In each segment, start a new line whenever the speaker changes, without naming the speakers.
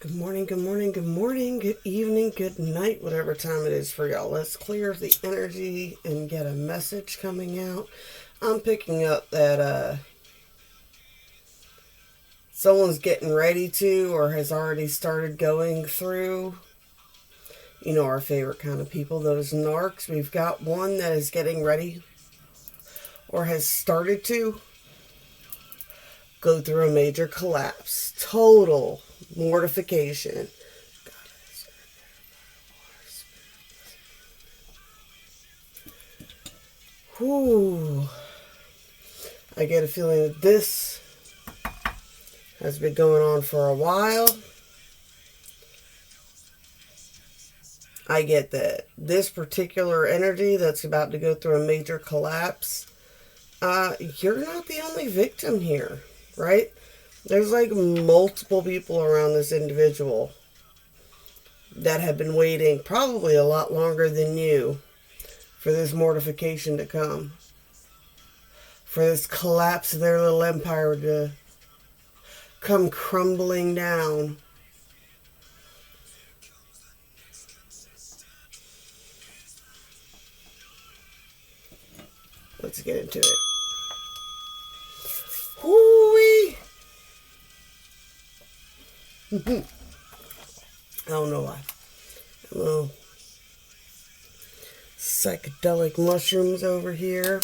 Good morning, good morning, good morning, good evening, good night, whatever time it is for y'all. Let's clear the energy and get a message coming out. I'm picking up that someone's getting ready to or has already started going through, our favorite kind of people, those narcs. We've got one that is getting ready or has started to go through a major collapse. Total mortification. Whew. I get a feeling that this has been going on for a while. I get that this particular energy that's about to go through a major collapse, you're not the only victim here, right? There's like multiple people around this individual that have been waiting probably a lot longer than you for this mortification to come, for this collapse of their little empire to come crumbling down. Let's get into it. Hoo-wee! I don't know why. Little psychedelic mushrooms over here.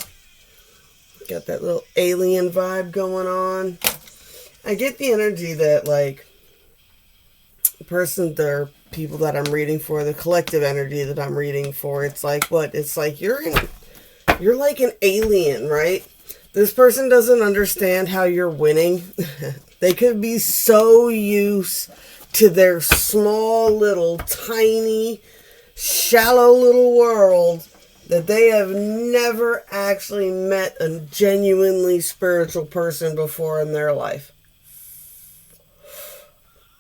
Got that little alien vibe going on. I get the energy that, like, the person, the people that I'm reading for, the collective energy that I'm reading for, it's like, what? It's like you're like an alien, right? This person doesn't understand how you're winning. They could be so used to their small, little, tiny, shallow little world that they have never actually met a genuinely spiritual person before in their life.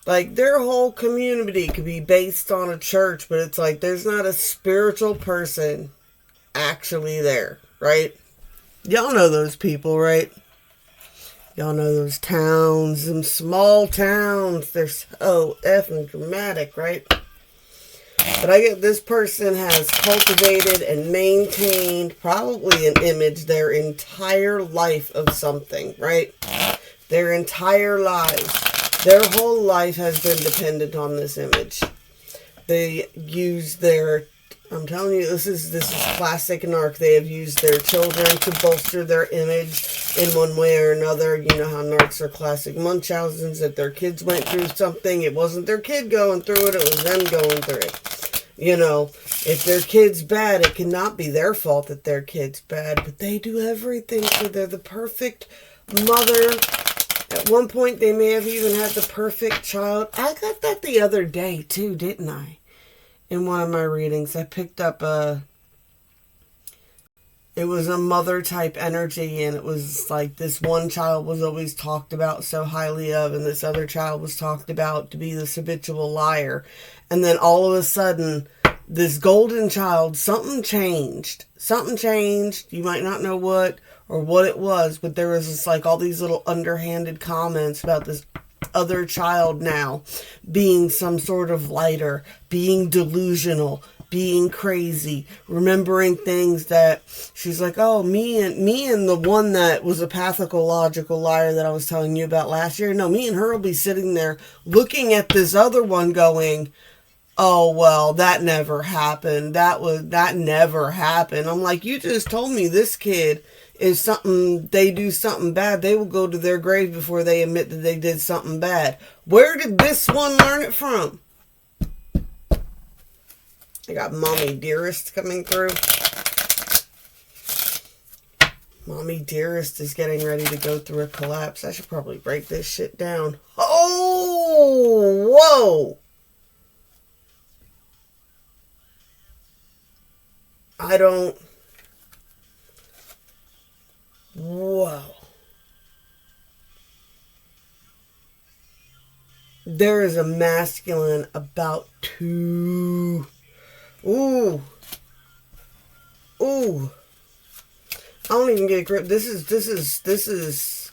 Like, their whole community could be based on a church, but it's like there's not a spiritual person actually there, right? Y'all know those people, right? Y'all know those towns, them small towns. They're so effing dramatic, right? But I get this person has cultivated and maintained probably an image their entire life of something, right? Their entire lives. Their whole life has been dependent on this image. They use their, I'm telling you, this is classic narc. They have used their children to bolster their image in one way or another. You know how narcs are classic Munchausens, that their kids went through something. It wasn't their kid going through it, it was them going through it. You know, if their kid's bad, it cannot be their fault that their kid's bad, but they do everything, so they're the perfect mother. At one point, they may have even had the perfect child. I got that the other day, too, didn't I? In one of my readings, I picked up it was a mother type energy, and it was like this one child was always talked about so highly of, and this other child was talked about to be this habitual liar. And then all of a sudden, this golden child, something changed. Something changed. You might not know what or what it was, but there was just like all these little underhanded comments about this other child now being some sort of lighter, being delusional, being crazy, remembering things that she's like, oh, me and the one that was a pathological liar that I was telling you about last year. No, me and her will be sitting there looking at this other one going, oh, well, that never happened. That never happened. I'm like, you just told me this kid is something, they do something bad, they will go to their grave before they admit that they did something bad. Where did this one learn it from? I got Mommy Dearest coming through. Mommy Dearest is getting ready to go through a collapse. I should probably break this shit down. Oh, whoa. Whoa. There is a masculine about to. Ooh. I don't even get a grip. This is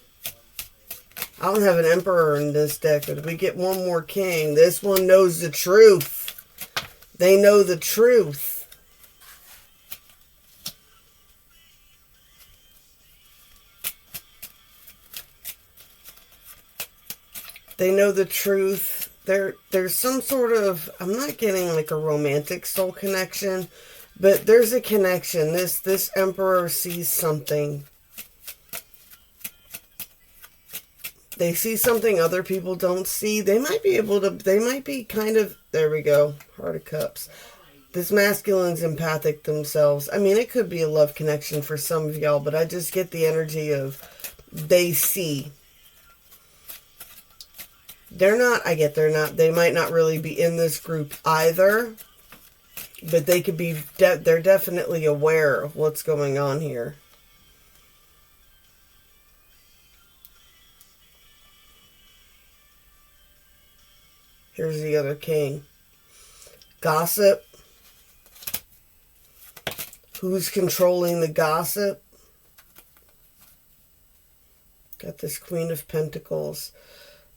I don't have an emperor in this deck, but if we get one more king, this one knows the truth. They know the truth. They know the truth. There's some sort of, I'm not getting like a romantic soul connection, but there's a connection. This emperor sees something. They see something other people don't see. They might be able to, they might be kind of, there we go, Heart of Cups. This masculine's empathic themselves. I mean, it could be a love connection for some of y'all, but I just get the energy of they see. They're not, they might not really be in this group either, but they could be, they're definitely aware of what's going on here. Here's the other king. Gossip. Who's controlling the gossip? Got this Queen of Pentacles.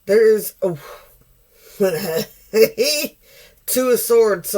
There's Two of Swords.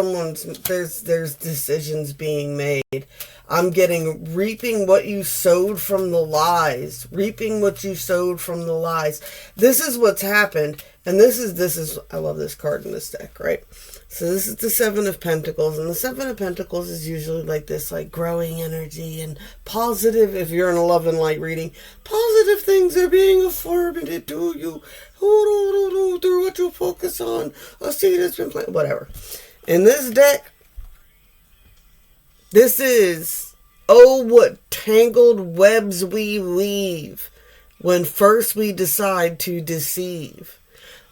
There's decisions being made. I'm getting reaping what you sowed from the lies. Reaping what you sowed from the lies. This is what's happened. And this is I love this card in this deck, right? So this is the Seven of Pentacles, and the Seven of Pentacles is usually like this, like growing energy and positive. If you're in a love and light reading, positive things are being affirmed to you. Through what you focus on, a seed has been planted. Whatever. In this deck, this is, oh, what tangled webs we weave when first we decide to deceive.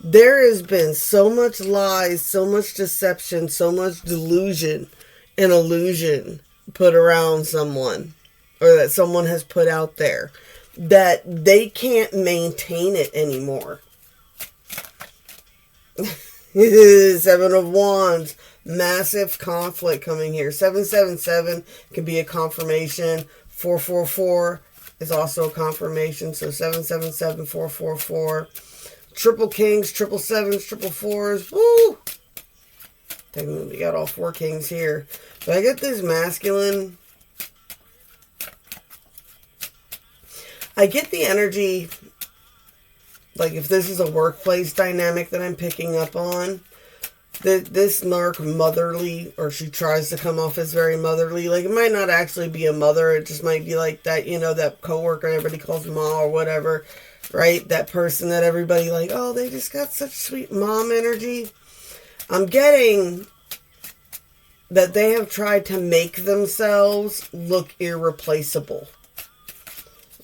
There has been so much lies, so much deception, so much delusion and illusion put around someone, or that someone has put out there, that they can't maintain it anymore. Seven of Wands, massive conflict coming here. 777 can be a confirmation. 444 is also a confirmation. So 777, 444. Triple kings, triple sevens, triple fours. Woo! Technically, we got all four kings here. But I get this masculine. I get the energy, like if this is a workplace dynamic that I'm picking up on, that this narc motherly, or she tries to come off as very motherly. Like, it might not actually be a mother. It just might be like that, you know, that coworker everybody calls ma or whatever. Right? That person that everybody like, oh, they just got such sweet mom energy. I'm getting that they have tried to make themselves look irreplaceable.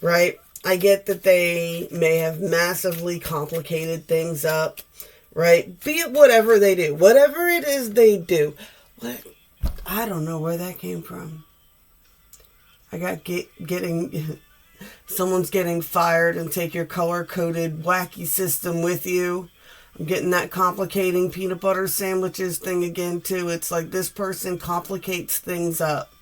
Right? I get that they may have massively complicated things up. Right? Be it whatever they do. Whatever it is they do. I don't know where that came from. I got getting... Someone's getting fired and take your color-coded wacky system with you. I'm getting that complicating peanut butter sandwiches thing again, too. It's like this person complicates things up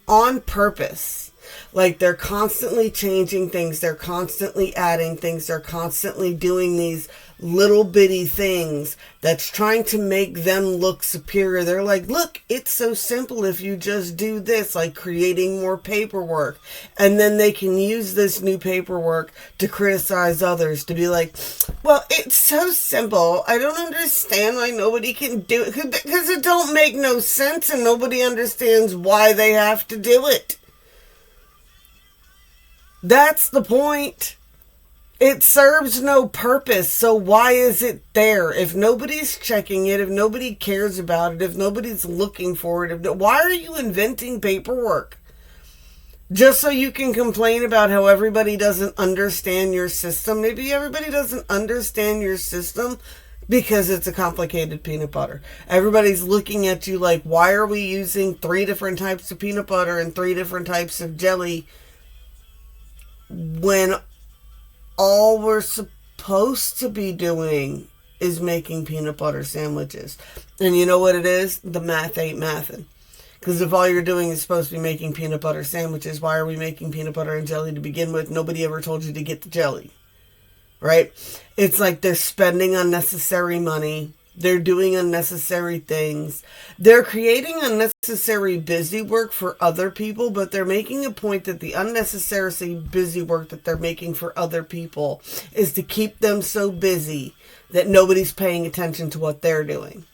on purpose. Like, they're constantly changing things. They're constantly adding things. They're constantly doing these little bitty things that's trying to make them look superior. They're like, look, it's so simple if you just do this, like creating more paperwork. And then they can use this new paperwork to criticize others, to be like, well, it's so simple. I don't understand why nobody can do it, because it don't make no sense and nobody understands why they have to do it. That's the point. It serves no purpose, so why is it there? If nobody's checking it, if nobody cares about it, if nobody's looking for it, why are you inventing paperwork? Just so you can complain about how everybody doesn't understand your system? Maybe everybody doesn't understand your system because it's a complicated peanut butter. Everybody's looking at you like, why are we using 3 different types of peanut butter and 3 different types of jelly when all we're supposed to be doing is making peanut butter sandwiches? And you know what it is? The math ain't mathin'. Because if all you're doing is supposed to be making peanut butter sandwiches, why are we making peanut butter and jelly to begin with? Nobody ever told you to get the jelly. right? It's like they're spending unnecessary money. They're doing unnecessary things. They're creating unnecessary busy work for other people, but they're making a point that the unnecessary busy work that they're making for other people is to keep them so busy that nobody's paying attention to what they're doing.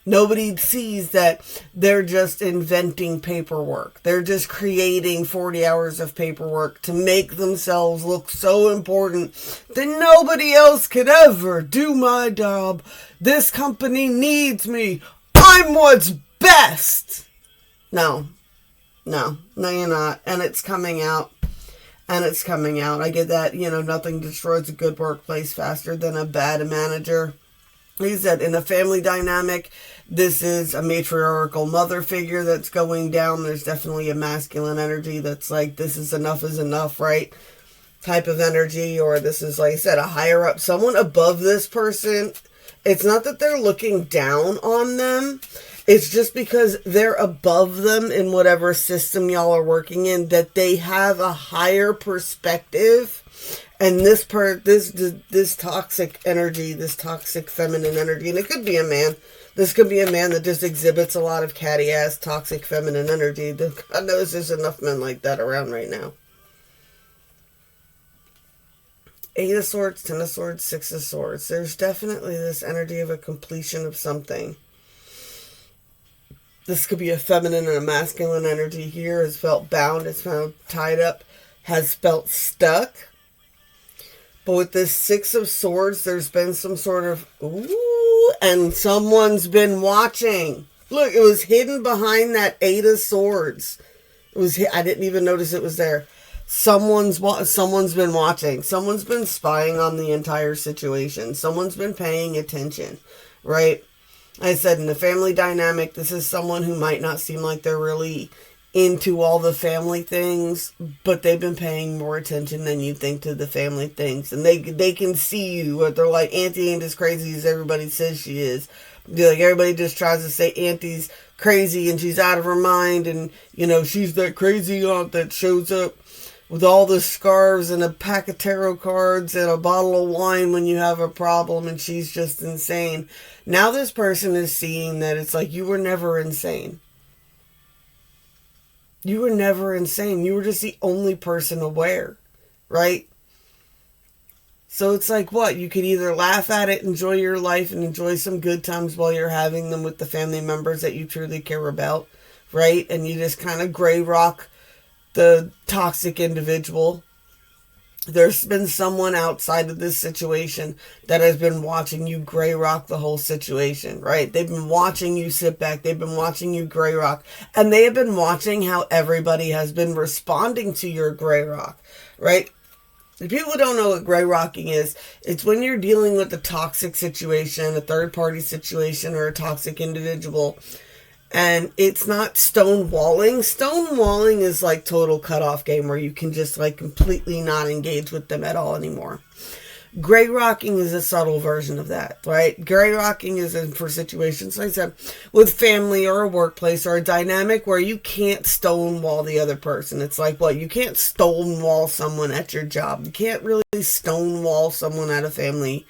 Nobody sees that they're just inventing paperwork. They're just creating 40 hours of paperwork to make themselves look so important that nobody else could ever do my job. This company needs me. I'm what's best. No, you're not. And it's coming out. I get that, nothing destroys a good workplace faster than a bad manager. Like I said, in a family dynamic, this is a matriarchal mother figure that's going down. There's definitely a masculine energy that's like, this is enough, right? Type of energy. Or this is, like I said, a higher up, someone above this person. It's not that they're looking down on them. It's just because they're above them in whatever system y'all are working in, that they have a higher perspective. And this toxic energy, this toxic feminine energy, and it could be a man. This could be a man that just exhibits a lot of catty ass toxic feminine energy. God knows there's enough men like that around right now. 8 of Swords, 10 of Swords, 6 of Swords. There's definitely this energy of a completion of something. This could be a feminine and a masculine energy here. Has felt bound, has felt tied up, has felt stuck. But with this 6 of Swords, there's been some sort of, and someone's been watching. Look, it was hidden behind that 8 of Swords. I didn't even notice it was there. Someone's been watching. Someone's been spying on the entire situation. Someone's been paying attention, right? I said in the family dynamic, this is someone who might not seem like they're really into all the family things, but they've been paying more attention than you think to the family things. And they can see you, but they're like, Auntie ain't as crazy as everybody says she is. They're like, everybody just tries to say Auntie's crazy and she's out of her mind, and she's that crazy aunt that shows up with all the scarves and a pack of tarot cards and a bottle of wine when you have a problem, and she's just insane. Now this person is seeing that it's like, you were never insane. You were never insane. You were just the only person aware, right? So it's like, what? You could either laugh at it, enjoy your life, and enjoy some good times while you're having them with the family members that you truly care about, right? And you just kind of gray rock the toxic individual. There's been someone outside of this situation that has been watching you gray rock the whole situation, right? They've been watching you sit back. They've been watching you gray rock. And they have been watching how everybody has been responding to your gray rock, right? If people don't know what gray rocking is, it's when you're dealing with a toxic situation, a third party situation, or a toxic individual. And it's not stonewalling. Stonewalling is like total cutoff game where you can just like completely not engage with them at all anymore. Gray rocking is a subtle version of that, right? Gray rocking is for situations, like I said, with family or a workplace or a dynamic where you can't stonewall the other person. It's like, what? You can't stonewall someone at your job. You can't really stonewall someone at a family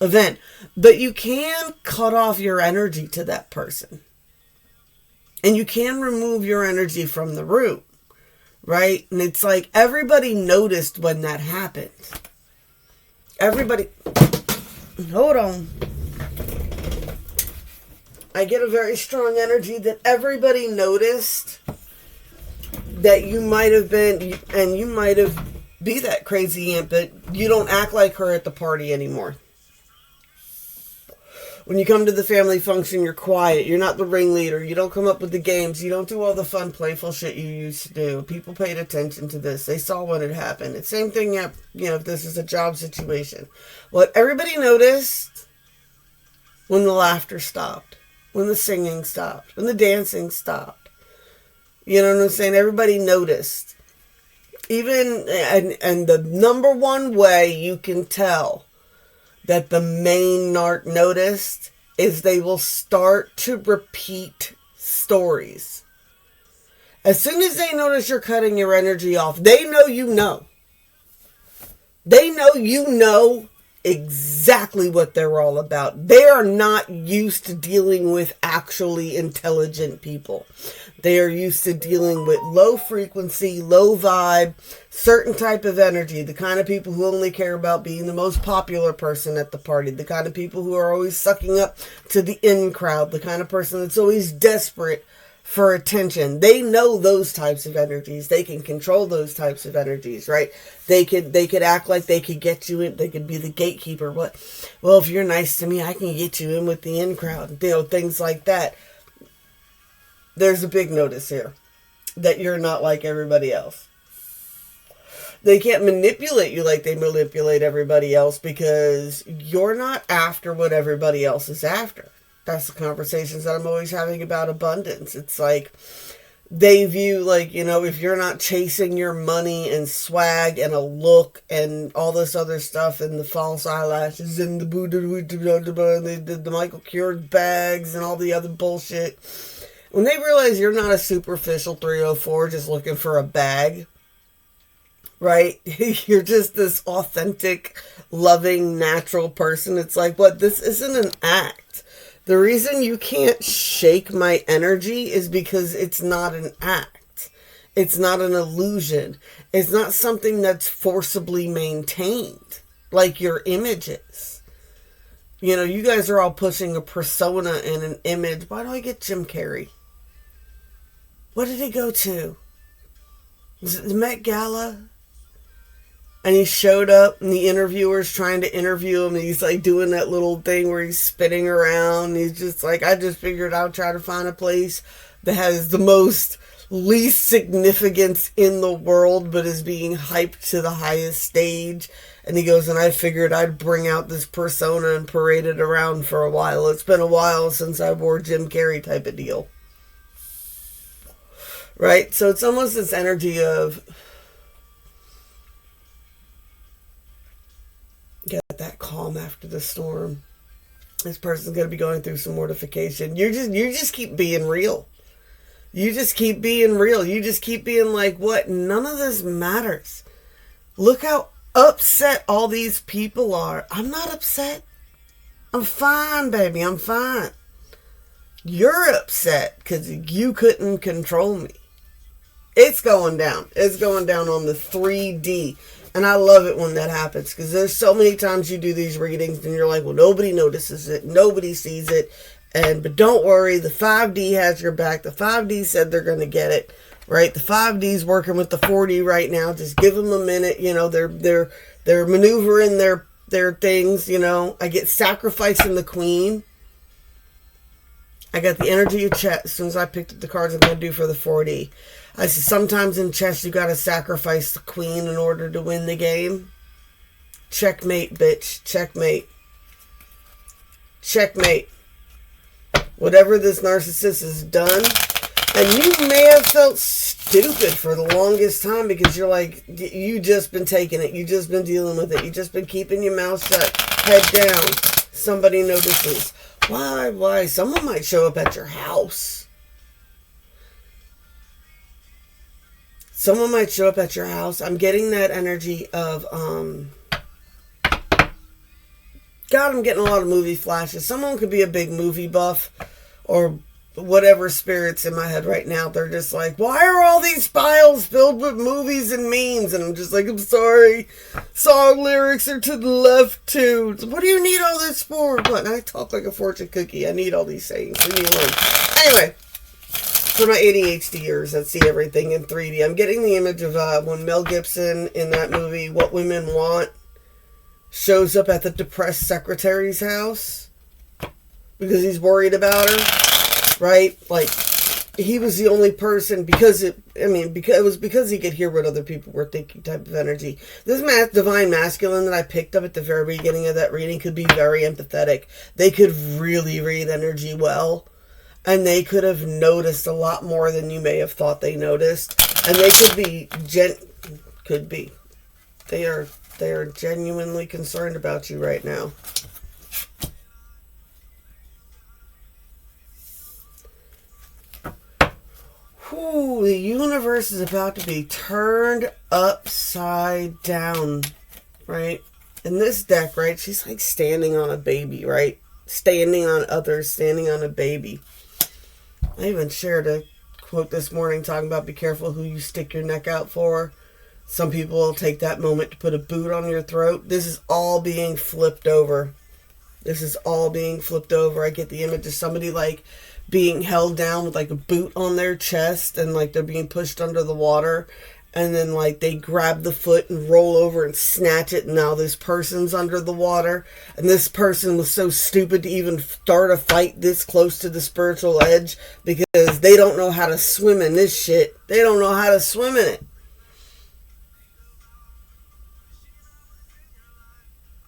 event. But you can cut off your energy to that person. And you can remove your energy from the root, right? And it's like everybody noticed when that happened. Everybody, hold on. I get a very strong energy that everybody noticed that you might have been, and you might have be that crazy aunt, but you don't act like her at the party anymore. When you come to the family function, you're quiet. You're not the ringleader. You don't come up with the games. You don't do all the fun, playful shit you used to do. People paid attention to this. They saw when it happened. It's same thing, if this is a job situation. What everybody noticed when the laughter stopped, when the singing stopped, when the dancing stopped. You know what I'm saying? Everybody noticed. Even, and the number one way you can tell that the main narc noticed is they will start to repeat stories. As soon as they notice you're cutting your energy off, they know you know. They know you know exactly what they're all about. They are not used to dealing with actually intelligent people. They are used to dealing with low frequency, low vibe, certain type of energy, the kind of people who only care about being the most popular person at the party, the kind of people who are always sucking up to the in crowd, the kind of person that's always desperate for attention. They know those types of energies. They can control those types of energies, right? They could act like they could get you in. They could be the gatekeeper. But, well, if you're nice to me, I can get you in with the in crowd. You know, things like that. There's a big notice here that you're not like everybody else. They can't manipulate you like they manipulate everybody else because you're not after what everybody else is after. That's the conversations that I'm always having about abundance. It's like they view, like, you know, if you're not chasing your money and swag and a look and all this other stuff and the false eyelashes and the Michael Keurig bags and all the other bullshit, when they realize you're not a superficial 304 just looking for a bag, right? You're just this authentic, loving, natural person. It's like, what? This isn't an act. The reason you can't shake my energy is because it's not an act. It's not an illusion. It's not something that's forcibly maintained like your images. You know, you guys are all pushing a persona and an image. Why do I get Jim Carrey? What did he go to? Was it the Met Gala? And he showed up, and the interviewer's trying to interview him, and he's like doing that little thing where he's spinning around. He's just like, I just figured I'll try to find a place that has the most least significance in the world, but is being hyped to the highest stage. And he goes, and I figured I'd bring out this persona and parade it around for a while. It's been a while since I wore Jim Carrey type of deal. Right? So it's almost this energy of, get that calm after the storm. This person's going to be going through some mortification. You just keep being real. You just keep being real. You just keep being like, what? None of this matters. Look how upset all these people are. I'm not upset. I'm fine, baby. I'm fine. You're upset because you couldn't control me. It's going down. It's going down on the 3D. And I love it when that happens, because there's so many times you do these readings and you're like, well, nobody notices it. Nobody sees it. But don't worry, the 5D has your back. The 5D said they're going to get it, right? The 5D's working with the 4D right now. Just give them a minute. You know, they're maneuvering their things, you know. I get sacrificing the queen. I got the energy of chess. As soon as I picked up the cards I'm going to do for the 4D. I said, sometimes in chess you got to sacrifice the queen in order to win the game. Checkmate, bitch. Checkmate. Checkmate. Whatever this narcissist has done. And you may have felt stupid for the longest time because you're like, you just been taking it. You just been dealing with it. You just been keeping your mouth shut. Head down. Somebody notices. Why? Someone might show up at your house. Someone might show up at your house. I'm getting that energy of, God, I'm getting a lot of movie flashes. Someone could be a big movie buff or whatever spirits in my head right now. They're just like, why are all these files filled with movies and memes? And I'm just like, I'm sorry. Song lyrics are to the left too. What do you need all this for? But I talk like a fortune cookie. I need all these sayings. Leave me alone. Anyway. For my ADHD ears that see everything in 3D, I'm getting the image of when Mel Gibson in that movie, What Women Want, shows up at the depressed secretary's house because he's worried about her, right? Like, he was the only person, because it was because he could hear what other people were thinking type of energy. This divine masculine that I picked up at the very beginning of that reading could be very empathetic. They could really read energy well. And they could have noticed a lot more than you may have thought they noticed. And they could be. They are genuinely concerned about you right now. Whew, the universe is about to be turned upside down. right? In this deck, right, she's like standing on a baby, right? Standing on others, standing on a baby. I even shared a quote this morning talking about be careful who you stick your neck out for. Some people will take that moment to put a boot on your throat. This is all being flipped over. This is all being flipped over. I get the image of somebody like being held down with like a boot on their chest and like they're being pushed under the water. And then like they grab the foot and roll over and snatch it. And now this person's under the water. And this person was so stupid to even start a fight this close to the spiritual edge because they don't know how to swim in this shit. They don't know how to swim in it.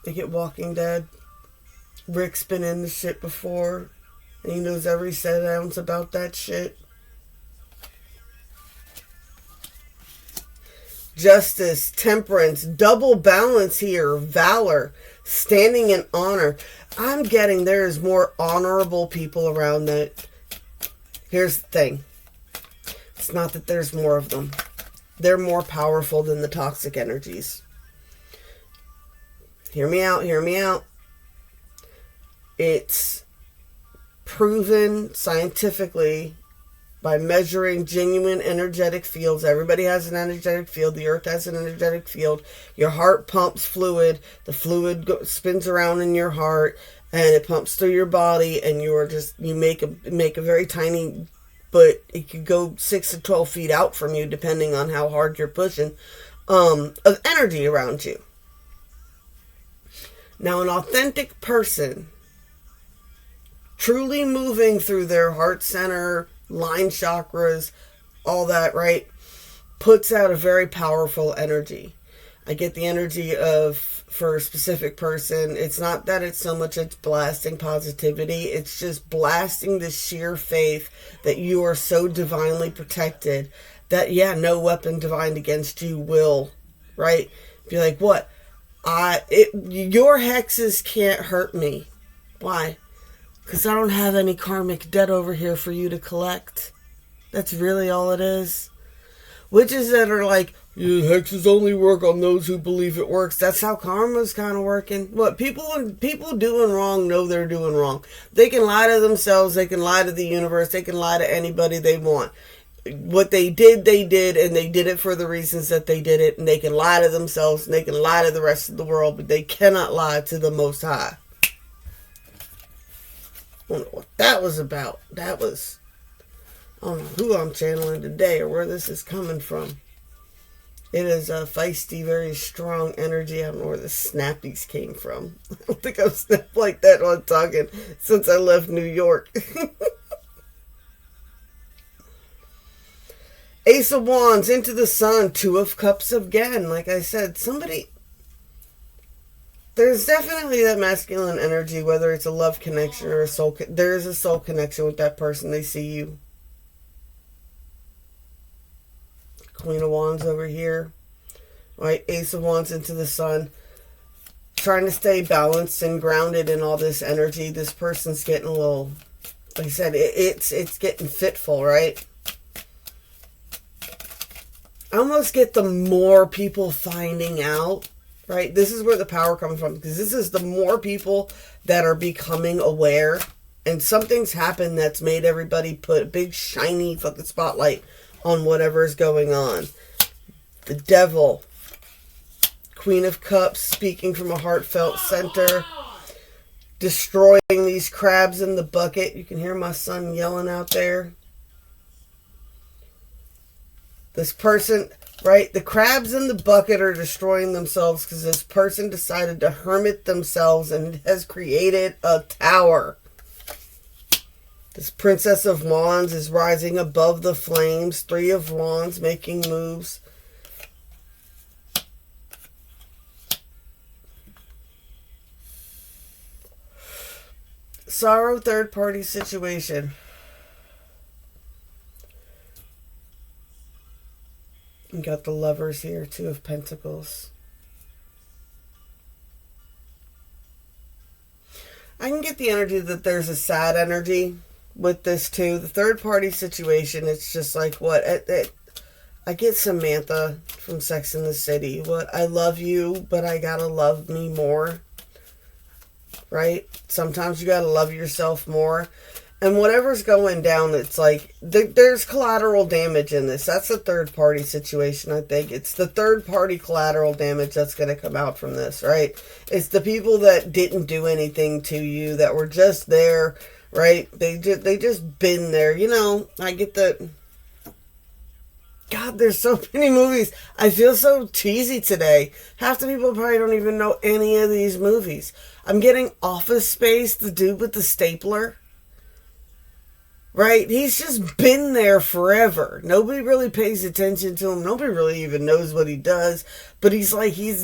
They get Walking Dead. Rick's been in the shit before. And he knows every set ounce about that shit. Justice, temperance, double balance here, valor, standing in honor. I'm getting there is more honorable people around that. Here's the thing. It's not that there's more of them. They're more powerful than the toxic energies. Hear me out, hear me out. It's proven scientifically by measuring genuine energetic fields. Everybody has an energetic field. The earth has an energetic field. Your heart pumps fluid. The fluid spins around in your heart and it pumps through your body, and you make a very tiny, but it could go 6 to 12 feet out from you depending on how hard you're pushing, of energy around you. Now, an authentic person truly moving through their heart center, line chakras, all that, right, puts out a very powerful energy. I get the energy of, for a specific person, it's not that it's so much it's blasting positivity, it's just blasting the sheer faith that you are so divinely protected that, yeah, no weapon divined against you will, right? Be like, what? Your hexes can't hurt me. Why? Because I don't have any karmic debt over here for you to collect. That's really all it is. Witches that are like, yeah, hexes only work on those who believe it works. That's how karma's kind of working. What, people doing wrong know they're doing wrong. They can lie to themselves. They can lie to the universe. They can lie to anybody they want. What they did, and they did it for the reasons that they did it. And they can lie to themselves, and they can lie to the rest of the world, but they cannot lie to the Most High. I don't know what that was about. I don't know who I'm channeling today or where this is coming from. It is a feisty, very strong energy. I don't know where the snappies came from. I don't think I've snapped like that while talking since I left New York. Ace of Wands, into the Sun, Two of Cups again. Like I said, there's definitely that masculine energy, whether it's a love connection or a soul. There is a soul connection with that person. They see you. Queen of Wands over here. Right, Ace of Wands into the Sun. Trying to stay balanced and grounded in all this energy. This person's getting a little, like I said, it's getting fitful, right? I almost get the more people finding out, right? This is where the power comes from, because this is the more people that are becoming aware, and something's happened that's made everybody put a big shiny fucking spotlight on whatever is going on. The Devil, Queen of Cups, speaking from a heartfelt center, destroying these crabs in the bucket. You can hear my son yelling out there. This person, right? The crabs in the bucket are destroying themselves because this person decided to hermit themselves and has created a tower. This Princess of Wands is rising above the flames. Three of Wands making moves. Sorrow, third party situation. You got the Lovers here, Two of Pentacles. I can get the energy that there's a sad energy with this too. The third party situation, it's just like what? I get Samantha from Sex and the City. What? I love you, but I gotta love me more. Right? Sometimes you gotta love yourself more. And whatever's going down, it's like, there's collateral damage in this. That's a third party situation, I think. It's the third party collateral damage that's going to come out from this, right? It's the people that didn't do anything to you, that were just there, right? They just been there. You know, I get the... God, there's so many movies. I feel so cheesy today. Half the people probably don't even know any of these movies. I'm getting Office Space, the dude with the stapler. Right? He's just been there forever. Nobody really pays attention to him. Nobody really even knows what he does. But he's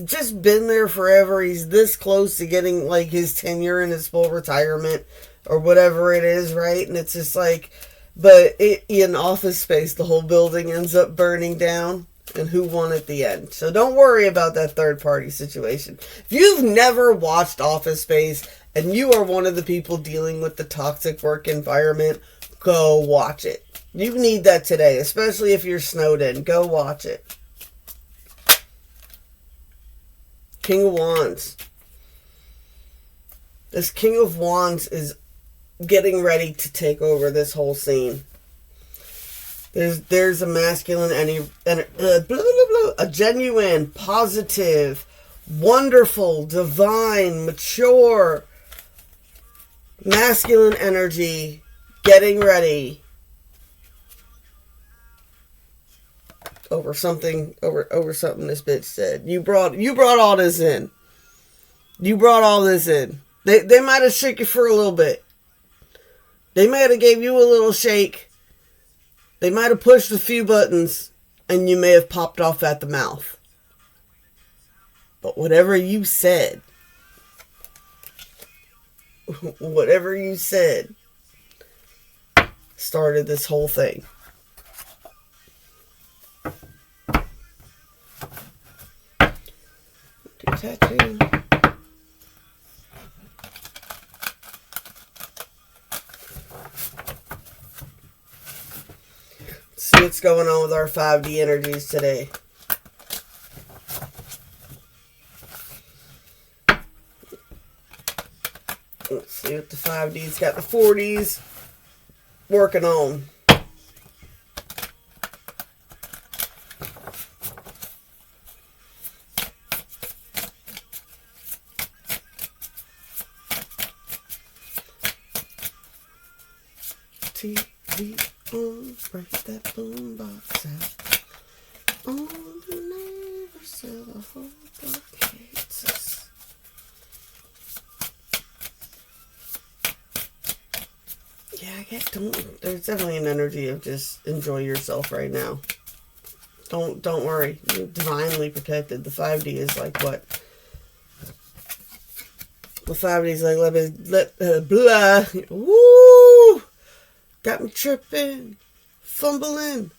just been there forever. He's this close to getting like his tenure and his full retirement or whatever it is, right? And it's just like, but in Office Space, the whole building ends up burning down. And who won at the end? So don't worry about that third party situation. If you've never watched Office Space and you are one of the people dealing with the toxic work environment, go watch it. You need that today, especially if you're snowed in. Go watch it. King of Wands. This King of Wands is getting ready to take over this whole scene. There's a masculine a genuine, positive, wonderful, divine, mature, masculine energy getting ready over something this bitch said. You brought all this in. You brought all this in. They might have shook you for a little bit. They might have gave you a little shake. They might have pushed a few buttons and you may have popped off at the mouth. But whatever you said started this whole thing. Do tattoo. See what's going on with our 5D energies today. Let's see what the 5D's got. The 4D's working on. TV on, break that boom box out. On the never sell a whole buckets. Yeah, there's definitely an energy of just enjoy yourself right now. Don't worry. You're divinely protected. The 5D is like what? The 5D is like, blah. Woo! Got me tripping. Fumbling.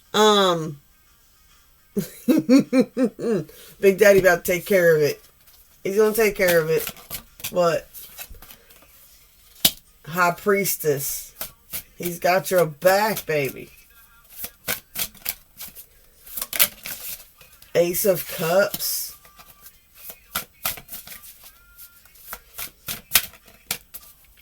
Big Daddy about to take care of it. He's gonna take care of it. What? High Priestess. He's got your back, baby. Ace of Cups.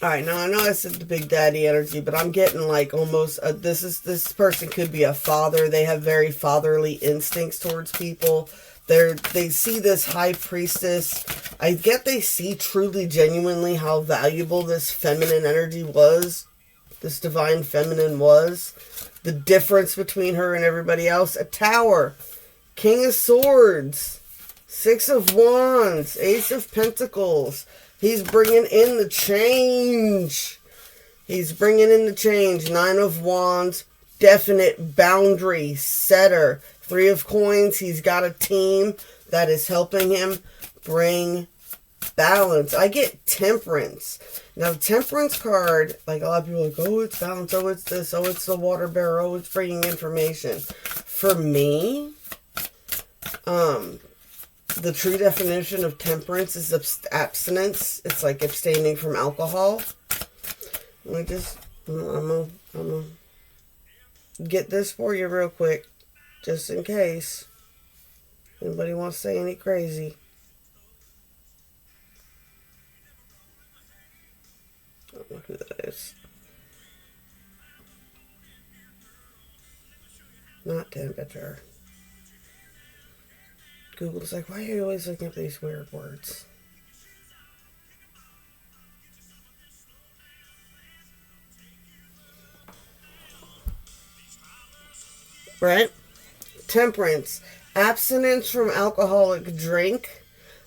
Alright, now I know I said the Big Daddy energy, but I'm getting like almost this person could be a father. They have very fatherly instincts towards people. They see this High Priestess. I get they see truly, genuinely how valuable this feminine energy was. This divine feminine was. The difference between her and everybody else. A Tower. King of Swords. 6 of Wands. Ace of Pentacles. He's bringing in the change. He's bringing in the change. 9 of Wands. Definite boundary setter. 3 of Coins. He's got a team that is helping him bring balance. I get Temperance. Now, the Temperance card, like a lot of people are like, oh, it's balance, oh, it's this, oh, it's the water bearer, oh, it's bringing information. For me, the true definition of temperance is abstinence. It's like abstaining from alcohol. Let me just, I'm gonna get this for you real quick. Just in case anybody wants to say any crazy. I don't know who that is. Not temperature. Google's like, why are you always looking at these weird words? Right? Temperance. Abstinence from alcoholic drink.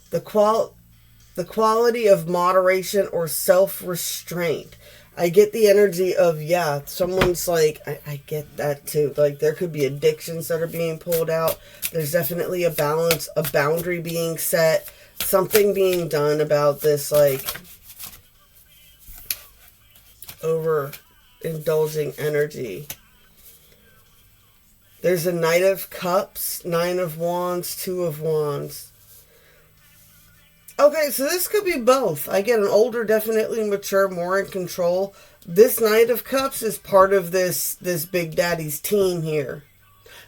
The quality of moderation or self-restraint. I get the energy of, yeah, someone's like, I get that too. Like, there could be addictions that are being pulled out. There's definitely a balance, a boundary being set, something being done about this, like, overindulging energy. There's a Knight of Cups, 9 of Wands, 2 of Wands. Okay, so this could be both. I get an older, definitely mature, more in control. This Knight of Cups is part of this Big Daddy's team here.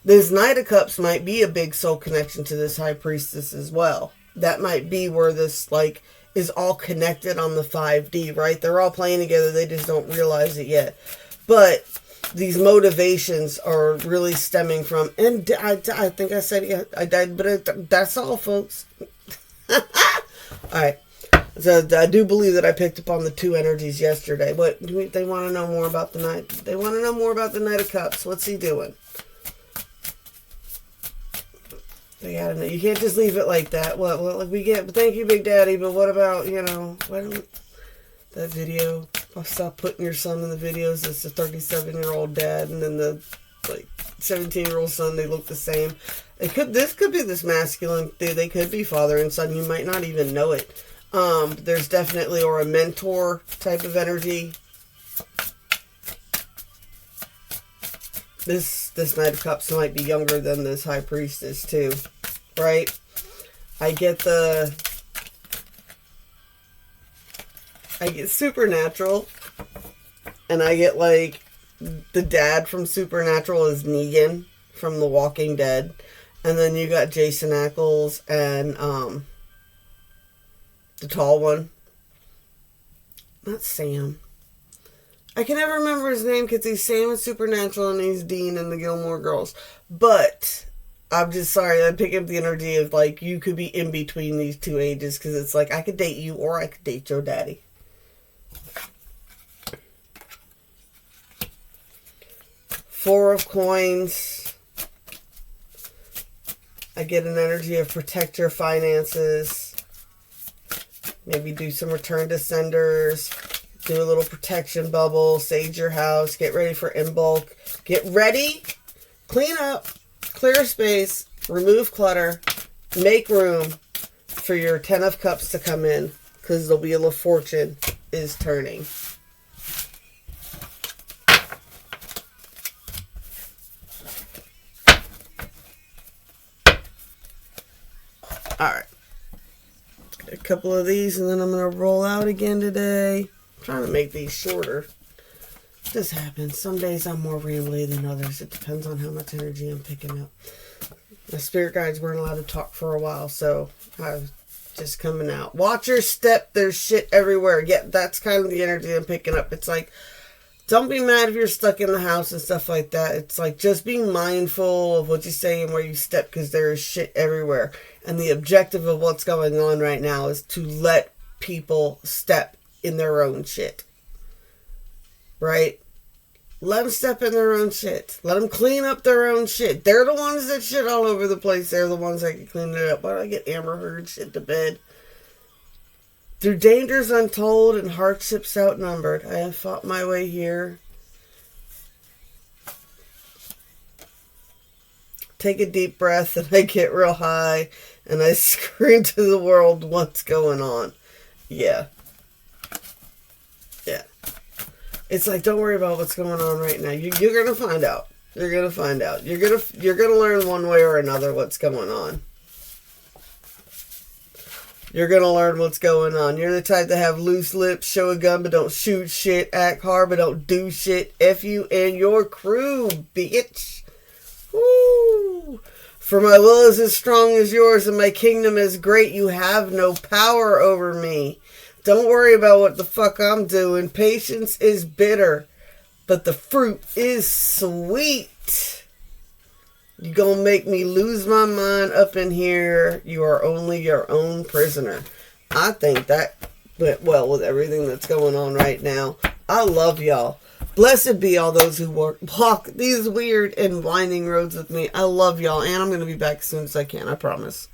This Knight of Cups might be a big soul connection to this High Priestess as well. That might be where this, like, is all connected on the 5D, right? They're all playing together. They just don't realize it yet. But these motivations are really stemming from, and I think I said, yeah, I died, but that's all, folks. Alright, so I do believe that I picked up on the 2 energies yesterday. What they want to know more about the Knight. They want to know more about the Knight of Cups. What's he doing? They gotta know. You can't just leave it like that. Well, like we get, thank you, Big Daddy, but what about, you know, why don't that video? I'll stop putting your son in the videos. It's a 37-year-old dad, and then the, like, 17-year-old son, they look the same. This could be this masculine, they could be father and son, you might not even know it. There's definitely, or a mentor type of energy. This Knight of Cups might be younger than this High Priestess too, right? I get Supernatural, and I get, like, the dad from Supernatural is Negan from The Walking Dead. And then you got Jason Ackles and the tall one. Not Sam. I can never remember his name because he's Sam in Supernatural and he's Dean in the Gilmore Girls. But I'm just sorry, I pick up the energy of, like, you could be in between these 2 ages because it's like I could date you or I could date your daddy. Four of Coins. I get an energy of protect your finances. Maybe do some return to senders. Do a little protection bubble. Sage your house. Get ready for in bulk. Get ready. Clean up. Clear space. Remove clutter. Make room for your 10 of Cups to come in. Because the Wheel of Fortune is turning. Alright. A couple of these and then I'm going to roll out again today. I'm trying to make these shorter. This happens. Some days I'm more rambly than others. It depends on how much energy I'm picking up. My spirit guides weren't allowed to talk for a while, so I was just coming out. Watch your step. There's shit everywhere. Yeah, that's kind of the energy I'm picking up. It's like, don't be mad if you're stuck in the house and stuff like that. It's like, just be mindful of what you say and where you step because there is shit everywhere. And the objective of what's going on right now is to let people step in their own shit. Right? Let them step in their own shit. Let them clean up their own shit. They're the ones that shit all over the place. They're the ones that can clean it up. Why do I get Amber Heard shit to bed? Through dangers untold and hardships outnumbered, I have fought my way here. Take a deep breath and I get real high and I scream to the world what's going on. Yeah. Yeah. It's like, don't worry about what's going on right now. You're going to find out. You're going to find out. You're going to learn one way or another what's going on. You're going to learn what's going on. You're the type to have loose lips, show a gun, but don't shoot shit, act hard, but don't do shit. F you and your crew, bitch. Woo! For my will is as strong as yours, and my kingdom is great. You have no power over me. Don't worry about what the fuck I'm doing. Patience is bitter, but the fruit is sweet. You gonna make me lose my mind up in here. You are only your own prisoner. I think that went well with everything that's going on right now. I love y'all. Blessed be all those who walk these weird and winding roads with me. I love y'all, and I'm going to be back as soon as I can, I promise.